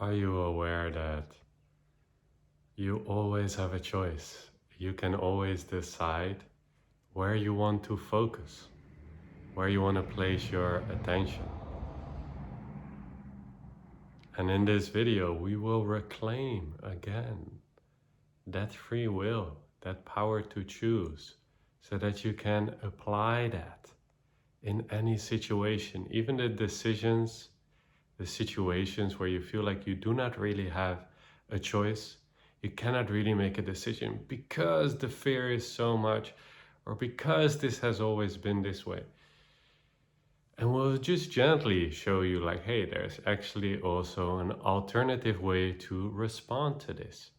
Are you aware that you always have a choice? You can always decide where you want to focus, where you want to place your attention. And in this video, we will reclaim again that free will, that power to choose, so that you can apply that in any situation, even the situations where you feel like you do not really have a choice. You cannot really make a decision because the fear is so much, or because this has always been this way. And we'll just gently show you like, hey, there's actually also an alternative way to respond to this,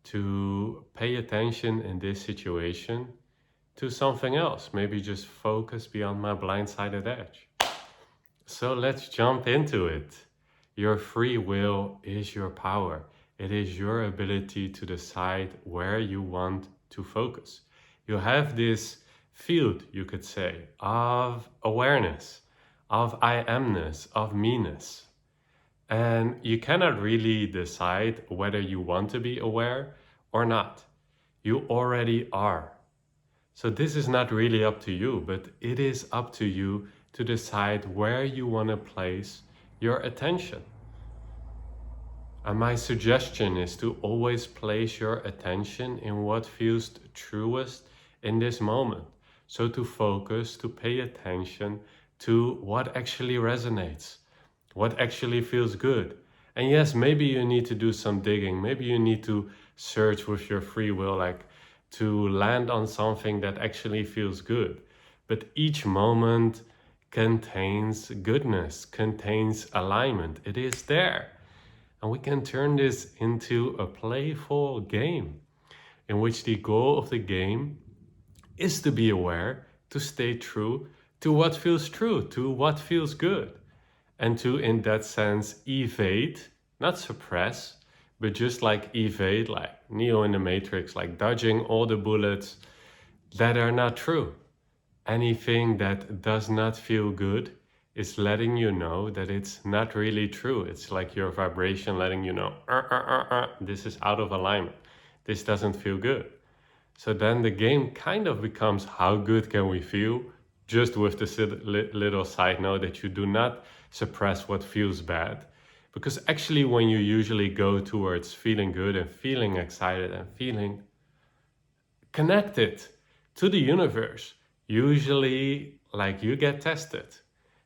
to pay attention in this situation to something else, maybe just focus beyond my blindsided edge. So let's jump into it. Your free will is your power. It is your ability to decide where you want to focus. You have this field, you could say, of awareness, of I amness, of me-ness. And you cannot really decide whether you want to be aware or not. You already are. So this is not really up to you, but it is up to you to decide where you want to place your attention. And my suggestion is to always place your attention in what feels truest in this moment. So to focus, to pay attention to what actually resonates, what actually feels good. And yes, maybe you need to do some digging. Maybe you need to search with your free will, like to land on something that actually feels good. But each moment contains goodness, contains alignment. It is there. And we can turn this into a playful game in which the goal of the game is to be aware, to stay true to what feels true, to what feels good. And to, in that sense, evade, not suppress, but just like evade, like Neo in the Matrix, like dodging all the bullets that are not true. Anything that does not feel good is letting you know that it's not really true. It's like your vibration letting you know, this is out of alignment. This doesn't feel good. So then the game kind of becomes, how good can we feel? Just with this little side note that you do not suppress what feels bad. Because actually when you usually go towards feeling good and feeling excited and feeling connected to the universe, usually like you get tested.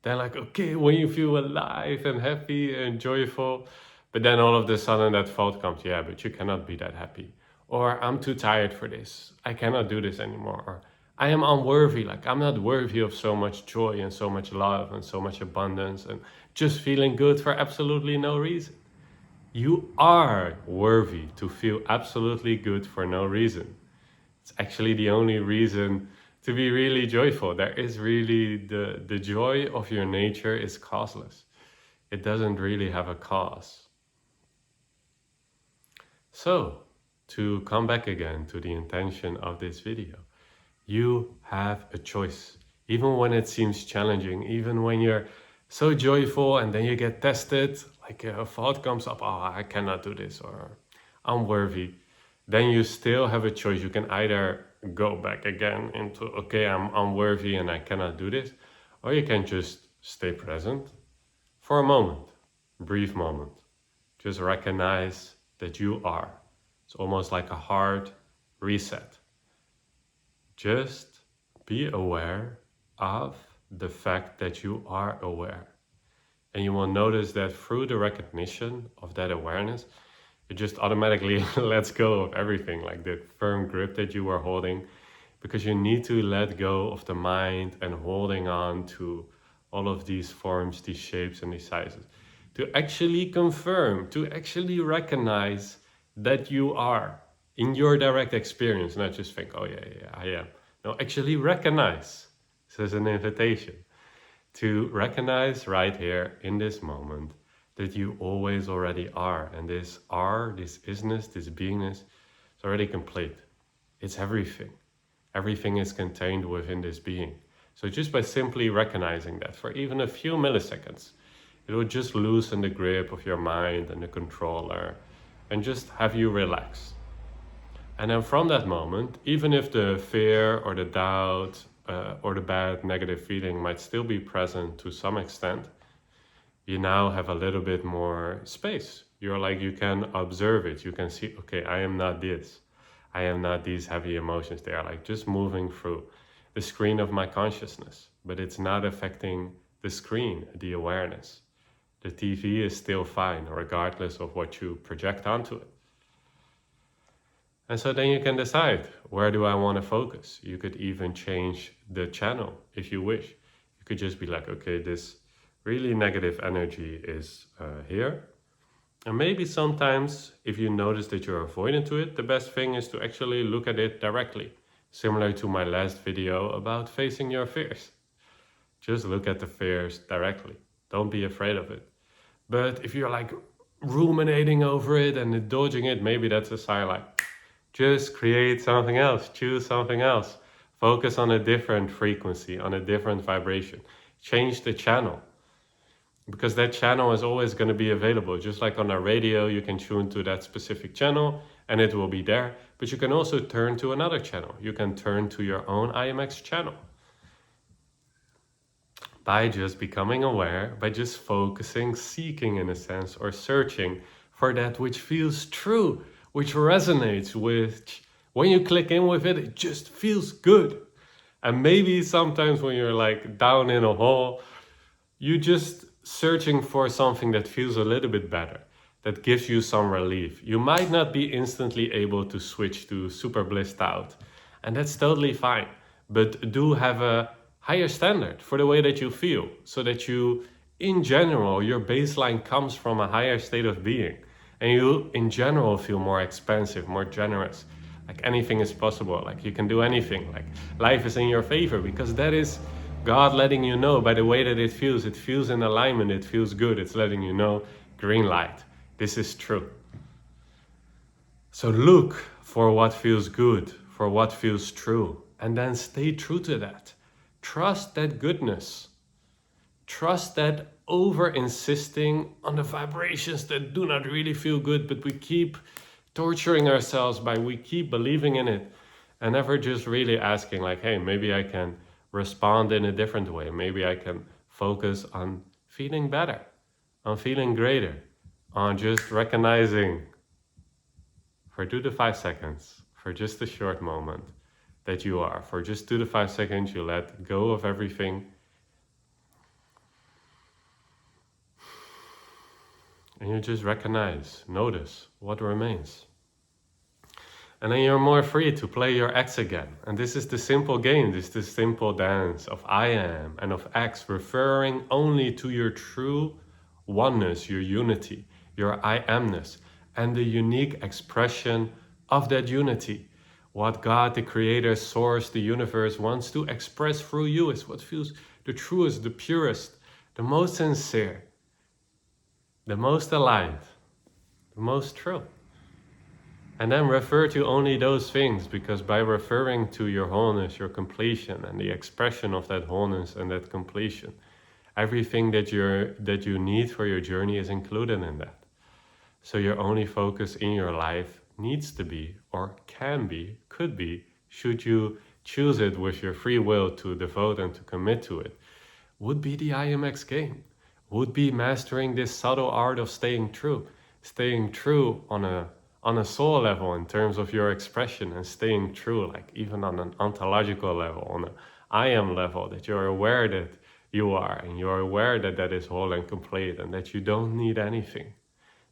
They're like, okay, when you feel alive and happy and joyful, but then all of a sudden that thought comes, yeah, but you cannot be that happy. Or I'm too tired for this. I cannot do this anymore. Or I am unworthy. Like I'm not worthy of so much joy and so much love and so much abundance and just feeling good for absolutely no reason. You are worthy to feel absolutely good for no reason. It's actually the only reason to be really joyful. There is really the joy of your nature is causeless. It doesn't really have a cause. So, to come back again to the intention of this video, you have a choice. Even when it seems challenging, even when you're so joyful and then you get tested, like a thought comes up, oh, I cannot do this, or I'm worthy, then you still have a choice. You can either go back again into, okay, I'm unworthy and I cannot do this, or you can just stay present for a moment, brief moment. Just recognize that you are. It's almost like a hard reset. Just be aware of the fact that you are aware. And you will notice that through the recognition of that awareness, it just automatically lets go of everything, like the firm grip that you were holding, because you need to let go of the mind and holding on to all of these forms, these shapes and these sizes, to actually confirm, to actually recognize that you are in your direct experience, not just think, oh yeah, I am. No, actually recognize. This is an invitation to recognize right here in this moment that you always already are. And this are, this isness, this beingness is already complete. It's everything. Everything is contained within this being. So just by simply recognizing that for even a few milliseconds, It will just loosen the grip of your mind and the controller and just have you relax. And then from that moment, even if the fear or the doubt or the bad negative feeling might still be present to some extent, you now have a little bit more space. You're like, you can observe it. You can see, okay, I am not this. I am not these heavy emotions. They are like just moving through the screen of my consciousness, but it's not affecting the screen, the awareness. The TV is still fine, regardless of what you project onto it. And so then you can decide, where do I want to focus? You could even change the channel if you wish. You could just be like, okay, this really negative energy is here. And maybe sometimes if you notice that you're avoidant to it, the best thing is to actually look at it directly. Similar to my last video about facing your fears. Just look at the fears directly. Don't be afraid of it. But if you're like ruminating over it and indulging it, maybe that's a sign like, just create something else, choose something else. Focus on a different frequency, on a different vibration. Change the channel. Because that channel is always going to be available. Just like on a radio, you can tune to that specific channel and it will be there. But you can also turn to another channel. You can turn to your own IMX channel. By just becoming aware, by just focusing, seeking in a sense, or searching for that which feels true, which resonates with, when you click in with it, it just feels good. And maybe sometimes when you're like down in a hole, you just searching for something that feels a little bit better, that gives you some relief. You might not be instantly able to switch to super blissed out, and that's totally fine. But do have a higher standard for the way that you feel, so that you, in general, your baseline comes from a higher state of being. And you, in general, feel more expansive, more generous. Like anything is possible, like you can do anything. Like life is in your favor, because that is God letting you know by the way that it feels in alignment, it feels good. It's letting you know, green light, this is true. So look for what feels good, for what feels true, and then stay true to that. Trust that goodness. Trust that over insisting on the vibrations that do not really feel good, but we keep torturing ourselves by, we keep believing in it and never just really asking like, hey, maybe I can respond in a different way. Maybe I can focus on feeling better, on feeling greater, on just recognizing for 2 to 5 seconds, for just a short moment that you are. For just 2 to 5 seconds, you let go of everything. And you just recognize, notice what remains. And then you're more free to play your X again. And this is the simple game, this is the simple dance of I am and of X, referring only to your true oneness, your unity, your I amness, and the unique expression of that unity. What God, the creator, source, the universe wants to express through you is what feels the truest, the purest, the most sincere, the most aligned, the most true. And then refer to only those things, because by referring to your wholeness, your completion, and the expression of that wholeness and that completion, everything that you need for your journey is included in that. So your only focus in your life needs to be, or can be, could be, should you choose it with your free will to devote and to commit to it, would be the IMX game, would be mastering this subtle art of staying true on a soul level in terms of your expression, and staying true, like even on an ontological level, on an I am level, that you're aware that you are, and you're aware that that is whole and complete, and that you don't need anything,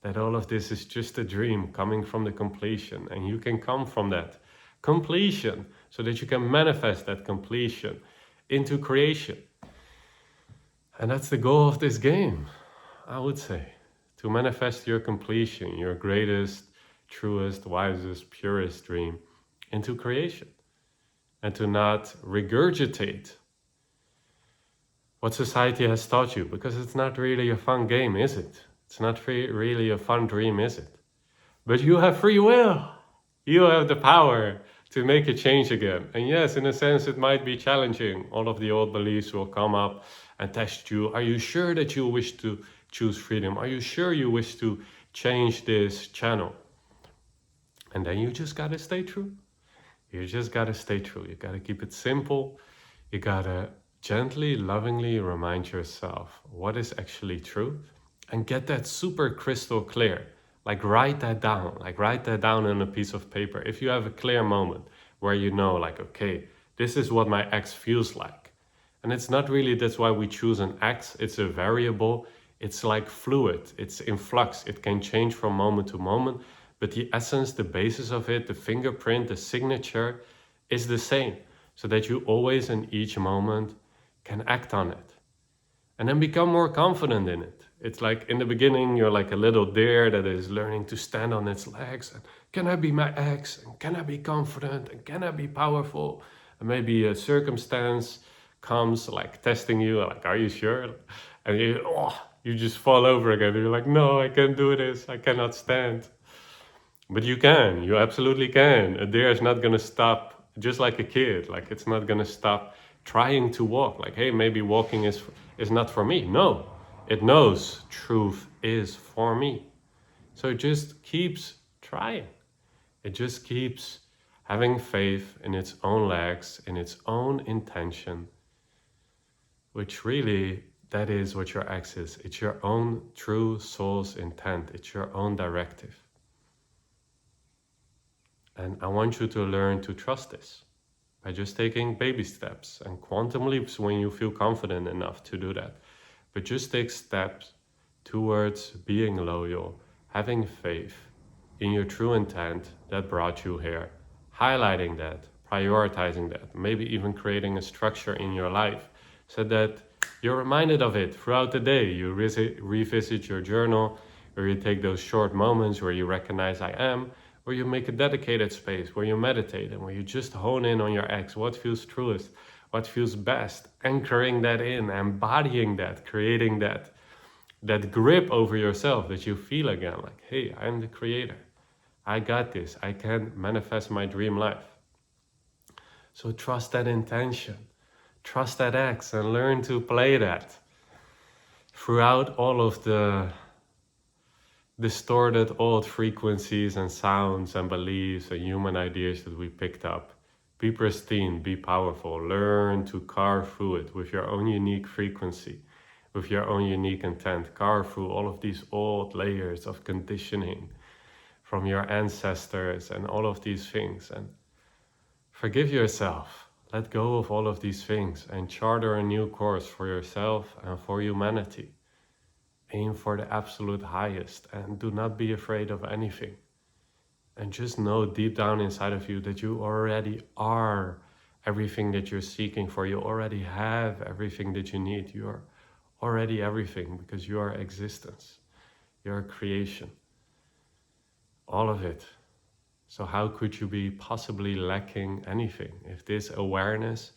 that all of this is just a dream coming from the completion, and you can come from that completion so that you can manifest that completion into creation. And that's the goal of this game, I would say, to manifest your completion, your greatest, truest, wisest, purest dream into creation, and to not regurgitate what society has taught you, because it's not really a fun game, is it? It's not really a fun dream, is it? But you have free will. You have the power to make a change again. And yes, in a sense, it might be challenging. All of the old beliefs will come up and test you. Are you sure that you wish to choose freedom? Are you sure you wish to change this channel? And then you just gotta stay true. You just gotta stay true. You gotta keep it simple. You gotta gently, lovingly remind yourself what is actually true and get that super crystal clear. Like write that down, on a piece of paper. If you have a clear moment where you know, like, okay, this is what my ex feels like. And it's not really, that's why we choose an ex. It's a variable. It's like fluid. It's in flux. It can change from moment to moment. But the essence, the basis of it, the fingerprint, the signature is the same. So that you always in each moment can act on it. And then become more confident in it. It's like in the beginning, you're like a little deer that is learning to stand on its legs. And can I be my ex? And can I be confident? And can I be powerful? And maybe a circumstance comes like testing you, like, are you sure? And you just fall over again. You're like, no, I can't do this. I cannot stand. But you can. You absolutely can. A deer is not going to stop, just like a kid. Like, it's not going to stop trying to walk. Like, hey, maybe walking is not for me. No, it knows truth is for me. So it just keeps trying. It just keeps having faith in its own legs, in its own intention, which really, that is what your ex is. It's your own true soul's intent. It's your own directive. And I want you to learn to trust this by just taking baby steps and quantum leaps when you feel confident enough to do that. But just take steps towards being loyal, having faith in your true intent that brought you here, highlighting that, prioritizing that, maybe even creating a structure in your life so that you're reminded of it throughout the day. You revisit your journal, or you take those short moments where you recognize I am, where you make a dedicated space, where you meditate and where you just hone in on your ex, what feels truest, what feels best, anchoring that in, embodying that, creating that grip over yourself that you feel again, like, hey, I'm the creator. I got this. I can manifest my dream life. So trust that intention, trust that ex, and learn to play that throughout all of the distorted old frequencies and sounds and beliefs and human ideas that we picked up. Be pristine, be powerful, learn to carve through it with your own unique frequency, with your own unique intent. Carve through all of these old layers of conditioning from your ancestors and all of these things, and forgive yourself. Let go of all of these things and charter a new course for yourself and for humanity. Aim for the absolute highest and do not be afraid of anything. And just know deep down inside of you that you already are everything that you're seeking for. You already have everything that you need. You are already everything because you are existence. You're creation. All of it. So how could you be possibly lacking anything if this awareness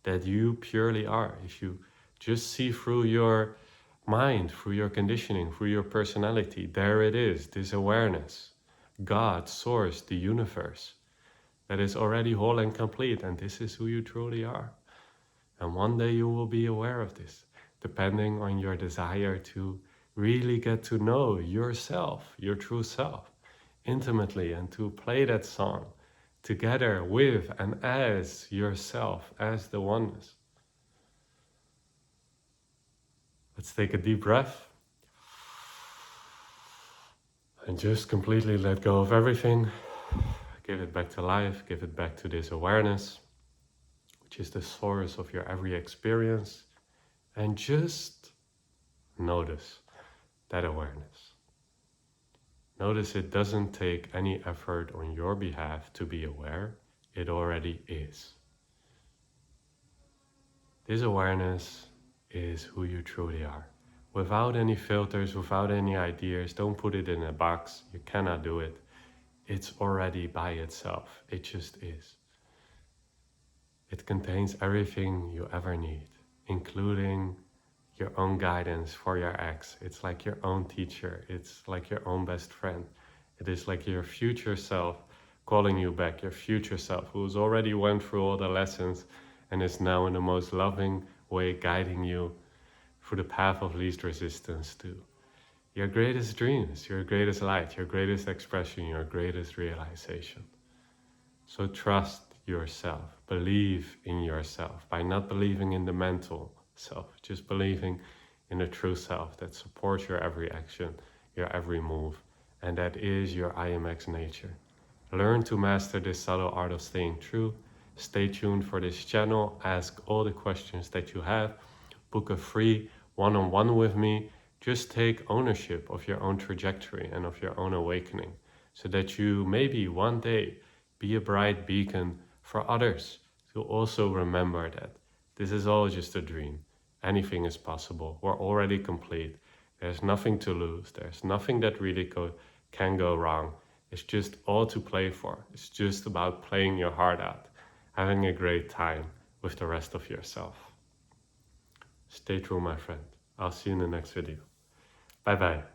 that you purely are, if you just see through your mind, through your conditioning, through your personality, there it is, this awareness, God, source, the universe, that is already whole and complete, and this is who you truly are. And one day you will be aware of this, depending on your desire to really get to know yourself, your true self, intimately, and to play that song together with and as yourself, as the oneness. Let's take a deep breath and just completely let go of everything. Give it back to life, give it back to this awareness, which is the source of your every experience, and just notice that awareness. Notice it doesn't take any effort on your behalf to be aware. It already is. This awareness is who you truly are. Without any filters, without any ideas, don't put it in a box. You cannot do it. It's already by itself. It just is. It contains everything you ever need, including your own guidance for your ex. It's like your own teacher. It's like your own best friend. It is like your future self calling you back, your future self who's already went through all the lessons and is now in the most loving way guiding you through the path of least resistance to your greatest dreams, your greatest light, your greatest expression, your greatest realization. So trust yourself, believe in yourself by not believing in the mental self, just believing in the true self that supports your every action, your every move, and that is your IMX nature. Learn to master this subtle art of staying true. Stay tuned for this channel, ask all the questions that you have, book a free one-on-one with me. Just take ownership of your own trajectory and of your own awakening so that you maybe one day be a bright beacon for others to also remember that this is all just a dream. Anything is possible. We're already complete. There's nothing to lose. There's nothing that really can go wrong. It's just all to play for. It's just about playing your heart out, having a great time with the rest of yourself. Stay true, my friend. I'll see you in the next video. Bye bye.